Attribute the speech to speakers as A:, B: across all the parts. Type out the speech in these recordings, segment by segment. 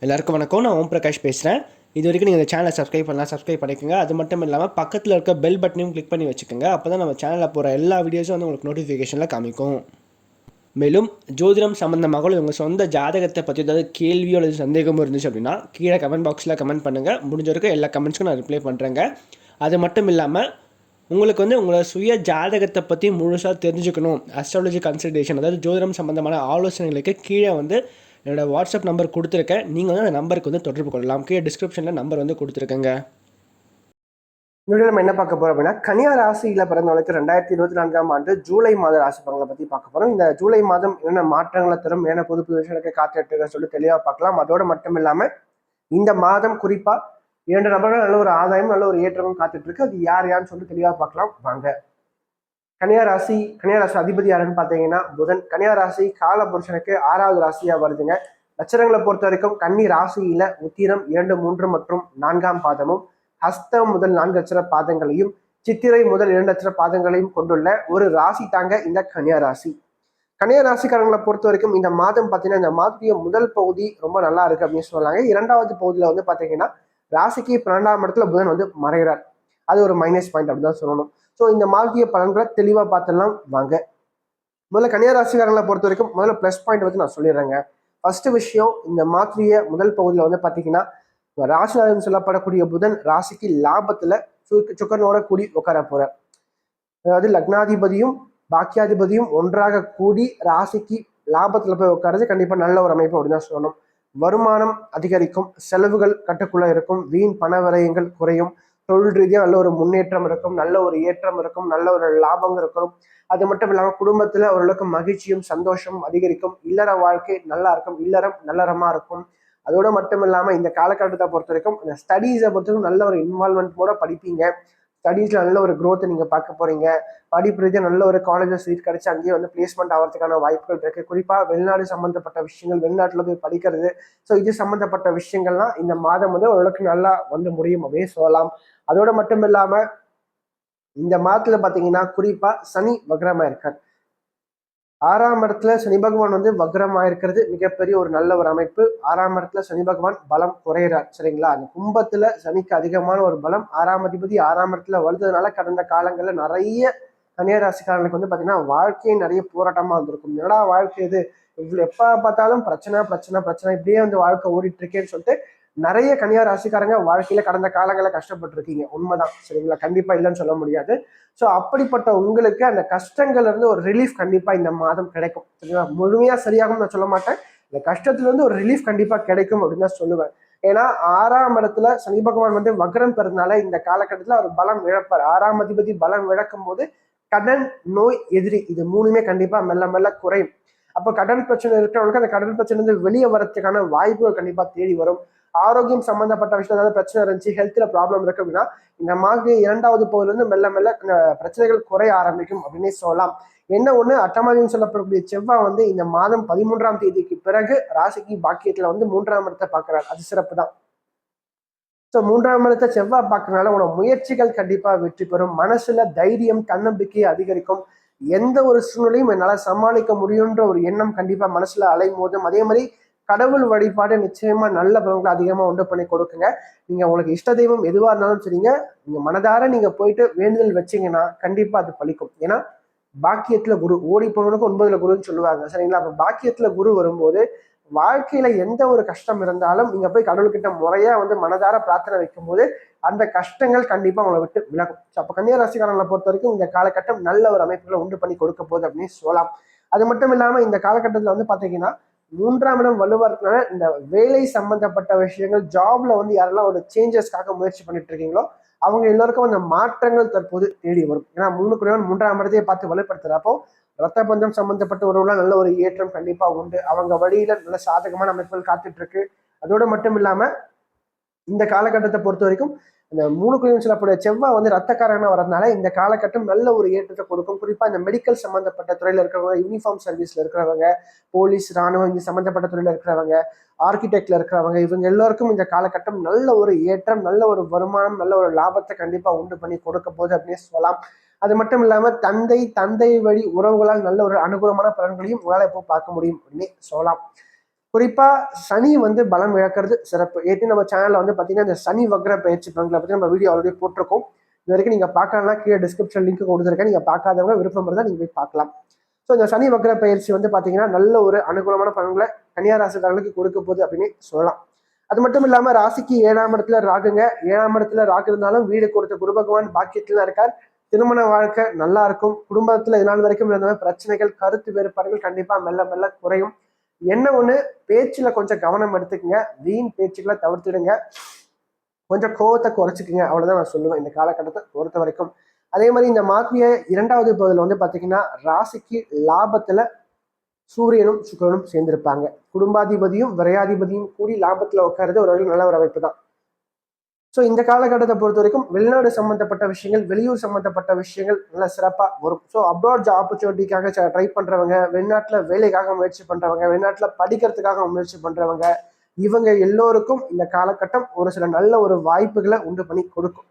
A: எல்லாருக்கும் வணக்கம். நான் ஓம் பிரகாஷ் பேசுகிறேன். இது வரைக்கும் நீங்கள் இந்த சேனலை சப்ஸ்கிரைப் பண்ணிக்கோங்க. அது மட்டும் இல்லாமல் பக்கத்தில் இருக்க பெல் பட்டனையும் கிளிக் பண்ணி வச்சுக்கோங்க. அப்போ தான் நம்ம சேனலில் போகிற எல்லா வீடியோஸும் வந்து உங்களுக்கு நோட்டிஃபிகேஷனில் காமிக்கும். மேலும் ஜோதிடம் சம்மந்தமாக உங்கள் சொந்த ஜாதகத்தை பற்றி ஏதாவது கேள்வியோ அல்லது சந்தேகமோ இருந்துச்சு அப்படின்னா கீழே கமெண்ட் பாக்ஸில் கமெண்ட் பண்ணுங்கள். முடிஞ்ச வரைக்கும் எல்லா கமெண்ட்ஸ்க்கும் நான் ரிப்ளை பண்ணுறேங்க. அது மட்டும் இல்லாமல் உங்களுக்கு வந்து உங்களோட சுய ஜாதகத்தை பற்றி முழுசாக தெரிஞ்சுக்கணும், அஸ்ட்ராலஜி கன்சல்டேஷன் அதாவது ஜோதிடம் சம்மந்தமான ஆலோசனைகளுக்கு கீழே வந்து என்னோடய வாட்ஸ்அப் நம்பர் கொடுத்துருக்கேன். நீங்கள் வந்து அந்த நம்பருக்கு வந்து தொடர்பு கொள்ளலாம். கீழே டிஸ்கிரிப்ஷனில் நம்பர் வந்து கொடுத்துருக்கேங்க. நம்ம என்ன பார்க்க போகிறோம் அப்படின்னா, கன்னியா ராசியில் பிறந்தவங்களுக்கு 2024 ஆண்டு ஜூலை மாத ராசி பலன்களை பற்றி பார்க்க போகிறோம். இந்த ஜூலை மாதம் என்னென்ன மாற்றங்களை தரும், என்ன புது புது விஷயங்களுக்கு காத்துட்டு சொல்லி தெளிவாக பார்க்கலாம். அதோடு மட்டும் இல்லாமல் இந்த மாதம் குறிப்பாக 2 நபர்கள் நல்ல ஒரு ஆதாயம் நல்ல ஒரு ஏற்றமும் காத்துட்டு இருக்கு. அது யாருன்னு சொல்லி தெளிவாக பார்க்கலாம் வாங்க. கன்னியா ராசி அதிபதி யாருன்னு பார்த்தீங்கன்னா புதன். கன்னியா ராசி கால புருஷனுக்கு 6வது ராசியா வருதுங்க. நட்சத்திரங்களை பொறுத்த வரைக்கும் கன்னி ராசியில உத்திரம் 2, 3 மற்றும் 4ஆம் பாதமும், ஹஸ்தம் முதல் 4 அட்சர பாதங்களையும், சித்திரை முதல் 2 அட்சர பாதங்களையும் கொண்டுள்ள ஒரு ராசி தாங்க இந்த கன்னியா ராசி. கன்னியா ராசிக்காரங்களை பொறுத்த வரைக்கும் இந்த மாதம் பார்த்தீங்கன்னா இந்த மாதத்திய முதல் பகுதி ரொம்ப நல்லா இருக்கு அப்படின்னு சொல்லாங்க. 2வது பகுதியில வந்து பார்த்தீங்கன்னா ராசிக்கு 12ஆம் இடத்துல புதன் வந்து மறைகிறார். அது ஒரு மைனஸ் பாயிண்ட் அப்படிதான் சொல்லணும். ஸோ இந்த மாதத்திய பலன்களை தெளிவாக பார்த்துடலாம் வாங்க. முதல்ல கன்னியா ராசிக்காரங்களை பொறுத்த வரைக்கும் முதல்ல ப்ளஸ் பாயிண்ட் வந்து நான் சொல்லிடுறேங்க. ஃபர்ஸ்ட் விஷயம், இந்த மாதத்திய முதல் பகுதியில் வந்து பார்த்தீங்கன்னா ராசிநாதன் சொல்லப்படக்கூடிய புதன் ராசிக்கு லாபத்துல சுக்கரனோட கூடி உட்கார போறார். அதாவது லக்னாதிபதியும் பாக்கியாதிபதியும் ஒன்றாக கூடி ராசிக்கு லாபத்துல போய் உட்கார்றது கண்டிப்பா நல்ல ஒரு அமைப்பு அப்படின்னு தான் சொல்லணும். வருமானம் அதிகரிக்கும், செலவுகள் கட்டுக்குள்ள இருக்கும், வீண் பண விரயங்கள் குறையும், தொழில் ரீதியாக நல்ல ஒரு முன்னேற்றம் இருக்கும், நல்ல ஒரு ஏற்றம் இருக்கும், நல்ல ஒரு லாபம் இருக்கும். அது மட்டும் இல்லாமல் குடும்பத்துல ஓரளவுக்கு மகிழ்ச்சியும் சந்தோஷமும் அதிகரிக்கும், இல்லற வாழ்க்கை நல்லா இருக்கும், இல்லறம் நல்லறமா இருக்கும். அதோட மட்டும் இல்லாமல் இந்த காலகட்டத்தை பொறுத்த வரைக்கும் இந்த ஸ்டடீஸை பொறுத்த வரைக்கும் நல்ல ஒரு இன்வால்மெண்ட் கூட படிப்பீங்க. ஸ்டடீஸ்ல நல்ல ஒரு க்ரோத்தை நீங்க பார்க்க போறீங்க. படிப்பு ரீதியாக நல்ல ஒரு காலேஜ் சீட் கிடைச்சி அங்கேயே வந்து பிளேஸ்மெண்ட் ஆகிறதுக்கான வாய்ப்புகள் இருக்கு. குறிப்பா வெளிநாடு சம்பந்தப்பட்ட விஷயங்கள், வெளிநாட்டுல போய் படிக்கிறது, ஸோ இது சம்பந்தப்பட்ட விஷயங்கள்லாம் இந்த மாதம் வந்து ஓரளவுக்கு நல்லா வந்து முடியும் அப்படின்னு சொல்லலாம். அதோட மட்டும் இல்லாம இந்த மாதத்துல பாத்தீங்கன்னா குறிப்பா சனி வக்ரமா இருக்கார். 6ஆம் இடத்துல சனி பகவான் வந்து வக்ரமா இருக்கிறது மிகப்பெரிய ஒரு நல்ல ஒரு அமைப்பு. 6ஆம் இடத்துல சனி பகவான் பலம் குறையிறார், சரிங்களா? அந்த கும்பத்துல சனிக்கு அதிகமான ஒரு பலம், 6ஆம் அதிபதி 6ஆம் இடத்துல வருதுனால கடந்த காலங்கள்ல நிறைய கன்னியா ராசிக்காரர்களுக்கு வந்து பாத்தீங்கன்னா வாழ்க்கையை நிறைய போராட்டமா இருந்திருக்கும். என்னடா வாழ்க்கை இது, இவ்வளவு எப்ப பார்த்தாலும் பிரச்சனை பிரச்சனை பிரச்சனை, இப்படியே வந்து வாழ்க்கை ஓடிட்டு இருக்கேன்னு சொல்லிட்டு நிறைய கன்னியா ராசிக்காரங்க வாழ்க்கையில கடந்த காலங்களில் கஷ்டப்பட்டு இருக்கீங்க, உண்மைதான், சரிங்களா? கண்டிப்பா இல்லைன்னு சொல்ல முடியாது. ஸோ அப்படிப்பட்ட உங்களுக்கு அந்த கஷ்டங்கள்ல இருந்து ஒரு ரிலீஃப் கண்டிப்பா இந்த மாதம் கிடைக்கும், சரிங்களா? முழுமையா சரியாகும் நான் சொல்ல மாட்டேன், இந்த கஷ்டத்துல இருந்து ஒரு ரிலீஃப் கண்டிப்பா கிடைக்கும் அப்படின்னு தான் சொல்லுவேன். ஏன்னா 6ஆம் இடத்துல சனி பகவான் வந்து வக்ரம் பெறதுனால இந்த காலகட்டத்துல அவர் பலம் இழப்பார். 6ஆம் அதிபதி பலம் இழக்கும் போது கடன், நோய், எதிரி இது 3மே கண்டிப்பா மெல்ல மெல்ல குறையும். அப்போ கடன் பிரச்சனை இருக்கிறவங்களுக்கு அந்த கடன் பிரச்சனை இருந்து வெளியே வரதுக்கான வாய்ப்புகள் கண்டிப்பா தேடி வரும். ஆரோக்கியம் சம்பந்தப்பட்ட விஷயம் ஏதாவது பிரச்சனை இருந்துச்சு, ஹெல்த்ல ப்ராப்ளம் இருக்கு அப்படின்னா இந்த மாதிரி 2வது பகுதியில இருந்து மெல்ல மெல்ல பிரச்சனைகள் குறைய ஆரம்பிக்கும் அப்படின்னே சொல்லலாம். என்ன ஒண்ணு, அட்டமாதின்னு சொல்லப்படக்கூடிய செவ்வாய் வந்து இந்த மாதம் 13ஆம் தேதிக்கு பிறகு ராசிக்கு பாக்கியத்துல வந்து 3ஆம் இடத்தை பார்க்கிறார். அது சிறப்பு தான். ஸோ 3ஆம் இடத்தை செவ்வாய் பார்க்கறதுனால உனக்கு முயற்சிகள் கண்டிப்பா வெற்றி பெறும். மனசுல தைரியம் தன்னம்பிக்கை அதிகரிக்கும். எந்த ஒரு சூழ்நிலையும் என்னால சமாளிக்க முடியுன்ற ஒரு எண்ணம் கண்டிப்பா மனசுல அலைமோதும். அதே மாதிரி கடவுள் வழிபாடு நிச்சயமா நல்ல பலன்களை அதிகமா உண்டு பண்ணி கொடுக்குங்க. நீங்க உங்களுக்கு இஷ்ட தெய்வம் எதுவா இருந்தாலும் சரிங்க, நீங்க மனதார நீங்க போயிட்டு வேண்டுதல் வச்சீங்கன்னா கண்டிப்பா அது பலிக்கும். ஏன்னா பாக்கியத்துல குரு, ஓடி போனவனுக்கு 9ல குருன்னு சொல்லுவாங்க, சரிங்களா? அப்ப பாக்கியத்துல குரு வரும்போது வாழ்க்கையில எந்த ஒரு கஷ்டம் இருந்தாலும் நீங்க போய் கடவுள்கிட்ட முறையா வந்து மனதார பிரார்த்தனை வைக்கும் போது அந்த கஷ்டங்கள் கண்டிப்பா உங்களை விட்டு விலகும். அப்ப கன்னியா ராசிக்காரங்களை பொறுத்த வரைக்கும் இந்த காலகட்டம் நல்ல ஒரு அமைப்புகளை உண்டு பண்ணி கொடுக்க போகுது அப்படின்னு சொல்லலாம். அது மட்டும் இல்லாம இந்த காலகட்டத்துல வந்து பாத்தீங்கன்னா 3ஆம் இடம் வலுவா இருக்கனால இந்த வேலை சம்பந்தப்பட்ட விஷயங்கள், ஜாப்ல வந்து யாரெல்லாம் ஒரு சேஞ்சஸ்க்காக முயற்சி பண்ணிட்டு இருக்கீங்களோ அவங்க எல்லாருக்கும் அந்த மாற்றங்கள் தற்போது தேடி வரும். ஏன்னா 3ஆம் இடத்தையே பார்த்து வலுப்படுத்துறப்போ ரத்த பந்தம் சம்பந்தப்பட்ட உறவுலாம் நல்ல ஒரு ஏற்றம் கண்டிப்பா உண்டு. அவங்க வழியில நல்ல சாதகமான அமைப்புகள் காத்துட்டு இருக்கு. அதோட மட்டும் இல்லாம இந்த காலகட்டத்தை பொறுத்த வரைக்கும் இந்த 3 சொல்லக்கூடிய செவ்வாய் வந்து ரத்தக்காரனா வரதுனால இந்த காலகட்டம் நல்ல ஒரு ஏற்றத்தை கொடுக்கும். குறிப்பா இந்த மெடிக்கல் சம்பந்தப்பட்ட துறையில இருக்கிறவங்க, யூனிஃபார்ம் சர்வீஸ்ல இருக்கிறவங்க, போலீஸ், ராணுவம் இந்த சம்பந்தப்பட்ட துறையில இருக்கிறவங்க, ஆர்கிடெக்ட்ல இருக்கிறவங்க, இவங்க எல்லாருக்கும் இந்த காலகட்டம் நல்ல ஒரு ஏற்றம், நல்ல ஒரு வருமானம், நல்ல ஒரு லாபத்தை கண்டிப்பா உண்டு பண்ணி கொடுக்க போகுது அப்படின்னு சொல்லலாம். அது மட்டும் இல்லாம தந்தை வழி உறவுகளால் நல்ல ஒரு அனுகூலமான பலன்களையும் உங்களால இப்போ பார்க்க முடியும் அப்படின்னு சொல்லலாம். குறிப்பா சனி வந்து பலம் இழக்கிறது சிறப்பு. ஏற்கனவே நம்ம சேனல்ல வந்து பாத்தீங்கன்னா இந்த சனி வக்ர பயிற்சி பலன்களை பத்தி நம்ம வீடியோ ஆல்ரெடி போட்டிருக்கோம். இது வரைக்கும் நீங்க பார்க்கலன்னா கீழே டிஸ்கிரிப்ஷன் லிங்க் கொடுத்துருக்கேன். நீங்க பார்க்காதவங்க விருப்பம் இருந்தால் நீங்க போய் பார்க்கலாம். ஸோ இந்த சனி வக்ர பயிற்சி வந்து பாத்தீங்கன்னா நல்ல ஒரு அனுகூலமான பலன்களை கன்னியா ராசிக்காரர்களுக்கு கொடுக்க போகுது அப்படின்னு சொல்லலாம். அது மட்டும் இல்லாம ராசிக்கு 7ஆம் இடத்துல ராகுங்க. 7ஆம் இடத்துல ராகு இருந்தாலும் வீடு கொடுத்த குரு பகவான் பாக்கியத்துல இருக்கார். திருமண வாழ்க்கை நல்லா இருக்கும். குடும்பத்துல இதனால் வரைக்கும் இருந்த பிரச்சனைகள், கருத்து வேறுபாடுகள் கண்டிப்பா மெல்ல மெல்ல குறையும். என்ன ஒண்ணு, பேச்சுல கொஞ்சம் கவனம் எடுத்துக்கங்க. வீண் பேச்சுக்களை தவிர்த்துடுங்க. கொஞ்சம் கோவத்தை குறைச்சிக்கங்க. அவ்வளவுதான் நான் சொல்லுவேன் இந்த காலகட்டத்தை பொறுத்த வரைக்கும். அதே மாதிரி இந்த மாத்திய 2வது பகுதியில் வந்து பாத்தீங்கன்னா ராசிக்கு லாபத்துல சூரியனும் சுக்கிரனும் சேர்ந்திருப்பாங்க. குடும்பாதிபதியும் விரையாதிபதியும் கூடி லாபத்துல உட்காருறது ஒரு நல்ல ஒரு அமைப்பு தான். ஸோ இந்த காலகட்டத்தை பொறுத்த வரைக்கும் வெளிநாடு சம்பந்தப்பட்ட விஷயங்கள், வெளியூர் சம்பந்தப்பட்ட விஷயங்கள் நல்லா சிறப்பாக வரும். ஸோ அப்ராட் ஆப்பர்ச்சுனிட்டிக்காக ட்ரை பண்றவங்க, வெளிநாட்டில் வேலைக்காக முயற்சி பண்றவங்க, வெளிநாட்டில் படிக்கிறதுக்காக முயற்சி பண்றவங்க, இவங்க எல்லோருக்கும் இந்த காலகட்டம் ஒரு சில நல்ல ஒரு வாய்ப்புகளை உண்டு பண்ணி கொடுக்கும்.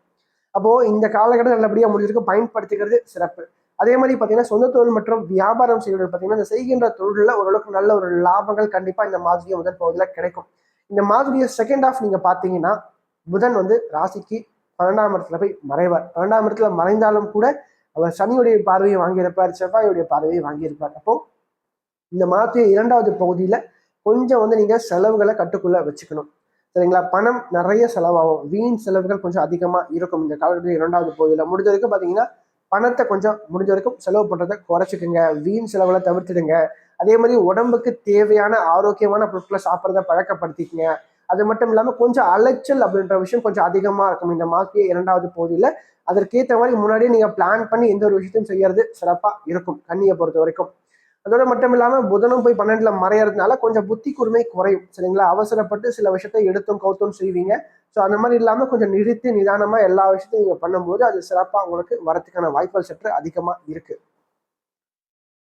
A: அப்போ இந்த காலகட்டம் நல்லபடியாக முடிஞ்சிருக்கும், பயன்படுத்திக்கிறது சிறப்பு. அதே மாதிரி பார்த்தீங்கன்னா சொந்த தொழில் மற்றும் வியாபாரம் செய்வது பார்த்தீங்கன்னா இந்த செய்கின்ற தொழிலில் ஓரளவுக்கு நல்ல ஒரு லாபங்கள் கண்டிப்பாக இந்த மாதிரியை முதல் பகுதியில் கிடைக்கும். இந்த மாதிரியை செகண்ட் ஹாஃப் நீங்க பார்த்தீங்கன்னா புதன் வந்து ராசிக்கு 12ஆம் இடத்துல போய் மறைவார். 12ஆம் இடத்துல மறைந்தாலும் கூட அவர் சனியுடைய பார்வையை வாங்கியிருப்பார், செவ்வாயுடைய பார்வையை வாங்கியிருப்பார். அப்போ இந்த மாதத்திய 2வது பகுதியில கொஞ்சம் வந்து நீங்க செலவுகளை கட்டுக்குள்ள வச்சுக்கணும். சரிங்களா? பணம் நிறைய செலவாகும். வீண் செலவுகள் கொஞ்சம் அதிகமா இருக்கும் இந்த காலகட்டத்தில் 2வது பகுதியில. முடிஞ்ச வரைக்கும் பாத்தீங்கன்னா பணத்தை கொஞ்சம் முடிஞ்ச வரைக்கும் செலவு பண்றதை குறைச்சிக்குங்க. வீண் செலவுகளை தவிர்த்துடுங்க. அதே மாதிரி உடம்புக்கு தேவையான ஆரோக்கியமான பொருட்களை சாப்பிட்றத பழக்கப்படுத்திக்கங்க. அது மட்டும் இல்லாம கொஞ்சம் அலைச்சல் அப்படின்ற விஷயம் கொஞ்சம் அதிகமா இருக்கும் இந்த மாசிய 2வது பகுதியில. அதற்கேற்ற மாதிரி முன்னாடியே நீங்க பிளான் பண்ணி எந்த ஒரு விஷயத்தையும் செய்யறது சிறப்பா இருக்கும் கன்னியை பொறுத்த வரைக்கும். அதோட மட்டும் இல்லாம புதனும் போய் 12ல மறையறதுனால கொஞ்சம் புத்தி கூர்மை குறையும். சரிங்களா? அவசரப்பட்டு சில விஷயத்தை எடுத்தும் கவுத்தும் செய்வீங்க. ஸோ அந்த மாதிரி இல்லாம கொஞ்சம் நிறுத்தி நிதானமா எல்லா விஷயத்தையும் நீங்க பண்ணும்போது அது சிறப்பா உங்களுக்கு வரதுக்கான வாய்ப்புகள் சற்று அதிகமா இருக்கு.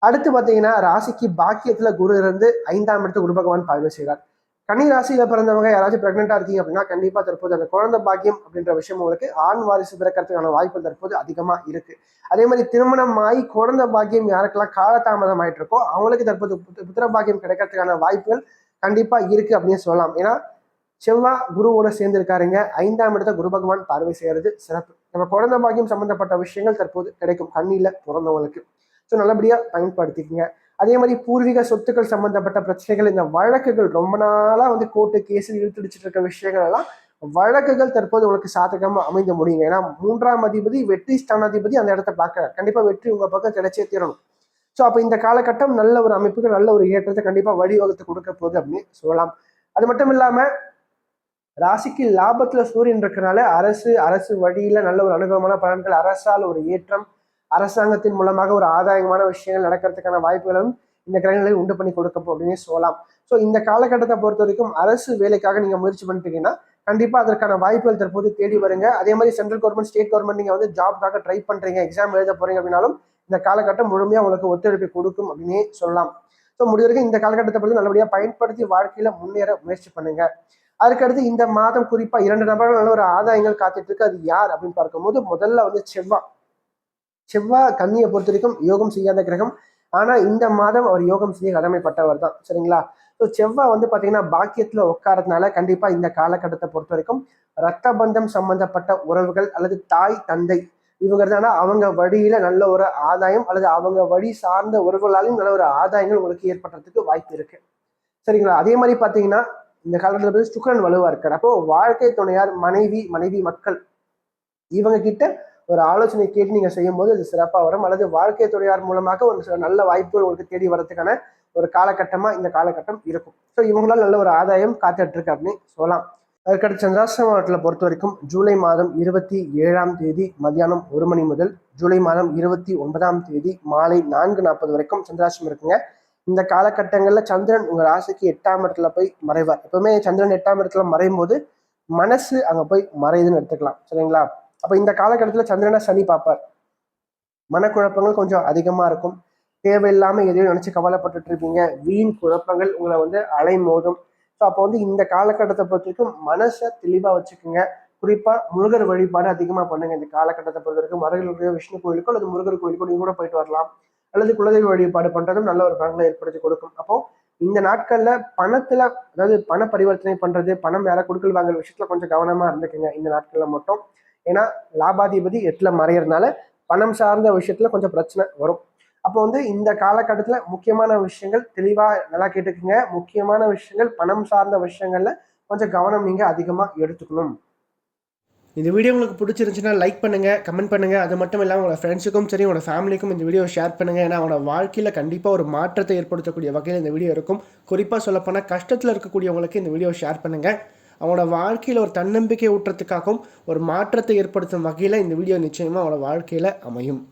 A: அடுத்து பாத்தீங்கன்னா ராசிக்கு பாக்கியத்துல குரு இருந்து 5ஆம் இடத்துக்கு குரு பகவான் பார்வை செய்கிறார். கன்னி ராசியில பிறந்தவங்க யாராச்சும் பிரெக்னெண்டா இருக்கீங்க அப்படின்னா கண்டிப்பா தற்போது அந்த குழந்தை பாக்கியம் அப்படின்ற விஷயம் உங்களுக்கு ஆண் வாரிசு பிறக்கிறதுக்கான வாய்ப்பு தற்போது அதிகமா இருக்கு. அதே மாதிரி திருமணம் ஆகி குழந்தை பாக்கியம் யாருக்கெல்லாம் காலதாமதம் ஆயிட்டு இருக்கோ அவங்களுக்கு தற்போது புத்திர பாக்கியம் கிடைக்கிறதுக்கான வாய்ப்புகள் கண்டிப்பா இருக்கு அப்படின்னு சொல்லலாம். ஏன்னா செவ்வாய் குருவோட சேர்ந்து இருக்காருங்க. 5ஆம் இடத்த குரு பகவான் பார்வை செய்யறது சிறப்பு. நம்ம குழந்தை பாக்கியம் சம்பந்தப்பட்ட விஷயங்கள் தற்போது கிடைக்கும் கண்ணில பிறந்தவங்களுக்கு. ஸோ நல்லபடியா பயன்படுத்திக்கங்க. அதே மாதிரி பூர்வீக சொத்துக்கள் சம்பந்தப்பட்ட பிரச்சனைகள், இந்த வழக்குகள் ரொம்ப நாளா வந்து கோர்ட்டு கேஸ் இழுத்துடிச்சிட்டு இருக்க விஷயங்கள் எல்லாம் வழக்குகள் தற்போது உங்களுக்கு சாதகமா அமைந்து முடியுங்க. ஏன்னா 3ஆம் அதிபதி வெற்றி ஸ்தானாதிபதி அந்த இடத்த பார்க்க கண்டிப்பா வெற்றி உங்க பக்கம் கிடைச்சே தீரணும். ஸோ அப்போ இந்த காலகட்டம் நல்ல ஒரு அமைப்புக்கு நல்ல ஒரு ஏற்றத்தை கண்டிப்பா வழிவகுத்து கொடுக்க போகுது அப்படின்னு சொல்லலாம். அது மட்டும் இல்லாம ராசிக்கு லாபத்துல சூரியன் இருக்கிறனால அரசு அரசு வழியில நல்ல ஒரு அனுகூலமான பலன்கள், அரசால் ஒரு ஏற்றம், அரசாங்கத்தின் மூலமாக ஒரு ஆதாயமான விஷயங்கள் நடக்கிறதுக்கான வாய்ப்புகளும் இந்த கிரகங்களை உண்டு பண்ணி கொடுக்கும் அப்படின்னு சொல்லலாம். ஸோ இந்த காலகட்டத்தை பொறுத்த வரைக்கும் அரசு வேலைக்காக நீங்க முயற்சி பண்ணிட்டீங்கன்னா கண்டிப்பா அதற்கான வாய்ப்புகள் தற்போது தேடி வருங்க. அதே மாதிரி சென்ட்ரல் கவர்மெண்ட், ஸ்டேட் கவர்மெண்ட் நீங்க வந்து ஜாப்காக ட்ரை பண்றீங்க, எக்ஸாம் எழுத போறீங்க அப்படின்னாலும் இந்த காலகட்டம் முழுமையா உங்களுக்கு ஒத்துழைப்பு கொடுக்கும் அப்படின்னே சொல்லலாம். ஸோ முடிவு வரைக்கும் இந்த காலகட்டத்தை பொறுத்து நல்லபடியா பயன்படுத்தி வாழ்க்கையில முன்னேற முயற்சி பண்ணுங்க. அதுக்கடுத்து இந்த மாதம் குறிப்பா 2 நபர்கள் நல்ல ஒரு ஆதாயங்கள் காத்துட்டு இருக்கு. அது யார் அப்படின்னு பார்க்கும்போது முதல்ல வந்து செவ்வாய் கன்னியை பொறுத்த வரைக்கும் யோகம் செய்யாத கிரகம். ஆனா இந்த மாதம் அவர் யோகம் செய்ய கடமைப்பட்டவர் தான். சரிங்களா? ஸோ செவ்வாய் வந்து பாத்தீங்கன்னா பாக்கியத்துல உட்காரதுனால கண்டிப்பா இந்த காலகட்டத்தை பொறுத்த வரைக்கும் ரத்த பந்தம் சம்பந்தப்பட்ட உறவுகள் அல்லது தாய் தந்தை இவங்க அவங்க வழியில நல்ல ஒரு ஆதாயம் அல்லது அவங்க வழி சார்ந்த உறவுகளாலையும் நல்ல ஒரு ஆதாயங்கள் உங்களுக்கு ஏற்படுறதுக்கு வாய்ப்பு இருக்கு. சரிங்களா? அதே மாதிரி பாத்தீங்கன்னா இந்த காலத்துல சுக்கிரன் வலுவா இருக்காரு. அப்போ வாழ்க்கை துணையார், மனைவி மக்கள் இவங்க கிட்ட ஒரு ஆலோசனை கேட்டு நீங்க செய்யும் போது அது சிறப்பா வரும். அல்லது வாழ்க்கை துணையார் மூலமாக ஒரு சில நல்ல வாய்ப்புகள் உங்களுக்கு தேடி வரதுக்கான ஒரு காலகட்டமா இந்த காலகட்டம் இருக்கும். ஸோ இவங்களால நல்ல ஒரு ஆதாயம் காத்துட்டு இருக்கு அப்படின்னு சொல்லலாம். அதுக்கடுத்து சந்திராசிரமத்தில் பொறுத்த வரைக்கும் ஜூலை மாதம் 27ஆம் தேதி மதியானம் 1 மணி முதல் ஜூலை மாதம் 29ஆம் தேதி மாலை 4:40 வரைக்கும் சந்திராசிரமம் இருக்குங்க. இந்த காலகட்டங்கள்ல சந்திரன் உங்க ராசிக்கு 8ஆம் இடத்துல போய் மறைவார். எப்பவுமே சந்திரன் 8ஆம் இடத்துல மறையும் போது மனசு அங்க போய் மறையுதுன்னு எடுத்துக்கலாம். சரிங்களா? அப்ப இந்த காலகட்டத்துல சந்திரனை சனி பார்ப்பார். மனக்குழப்பங்கள் கொஞ்சம் அதிகமா இருக்கும். தேவையில்லாம எதையும் நினைச்சு கவலைப்பட்டுட்டு இருப்பீங்க. வீண் குழப்பங்கள் உங்களை வந்து அலைமோதும். ஸோ அப்போ வந்து இந்த காலகட்டத்தை பொறுத்த வரைக்கும் மனசை தெளிவா வச்சுக்கோங்க. குறிப்பா முருகர் வழிபாடு அதிகமா பண்ணுங்க. இந்த காலகட்டத்தை பொறுத்த வரைக்கும் மருகளுடைய விஷ்ணு கோயிலுக்கோ அல்லது முருகர் கோயிலுக்கோ நீங்க கூட போயிட்டு வரலாம். அல்லது குலதெய்வ வழிபாடு பண்றதும் நல்ல ஒரு பலன்களை ஏற்படுத்தி கொடுக்கும். அப்போ இந்த நாட்கள்ல பணத்துல, அதாவது பண பரிவர்த்தனை பண்றது, பணம் யாரை கொடுக்கல் வாங்குற விஷயத்துல கொஞ்சம் கவனமா இருந்துக்குங்க இந்த நாட்கள்ல மட்டும். ஏன்னா லாபாதிபதி 8ல மறையறதுனால பணம் சார்ந்த விஷயத்துல கொஞ்சம் பிரச்சனை வரும். அப்போ இந்த காலகட்டத்துல முக்கியமான விஷயங்கள் தெளிவா நல்லா கேட்டுக்குங்க. முக்கியமான விஷயங்கள் பணம் சார்ந்த விஷயங்கள்ல கொஞ்சம் கவனம் நீங்க அதிகமா எடுத்துக்கணும். இந்த வீடியோ உங்களுக்கு பிடிச்சிருந்துச்சுன்னா லைக் பண்ணுங்க, கமெண்ட் பண்ணுங்க. அது மட்டும் இல்லாமல் உங்களோட ஃப்ரெண்ட்ஸுக்கும் சரி, உங்களோட ஃபேமிலிக்கும் இந்த வீடியோ ஷேர் பண்ணுங்க. ஏன்னா அவனோட வாழ்க்கையில கண்டிப்பா ஒரு மாற்றத்தை ஏற்படுத்தக்கூடிய வகையில் இந்த வீடியோ இருக்கும். குறிப்பா சொல்லப்போனால் கஷ்டத்தில் இருக்கக்கூடியவங்களுக்கு இந்த வீடியோ ஷேர் பண்ணுங்க. அவனோட வாழ்க்கையில் ஒரு தன்னம்பிக்கை ஊட்டுறதுக்காகவும் ஒரு மாற்றத்தை ஏற்படுத்தும் வகையில் இந்த வீடியோ நிச்சயமா அவனோட வாழ்க்கையில அமையும்.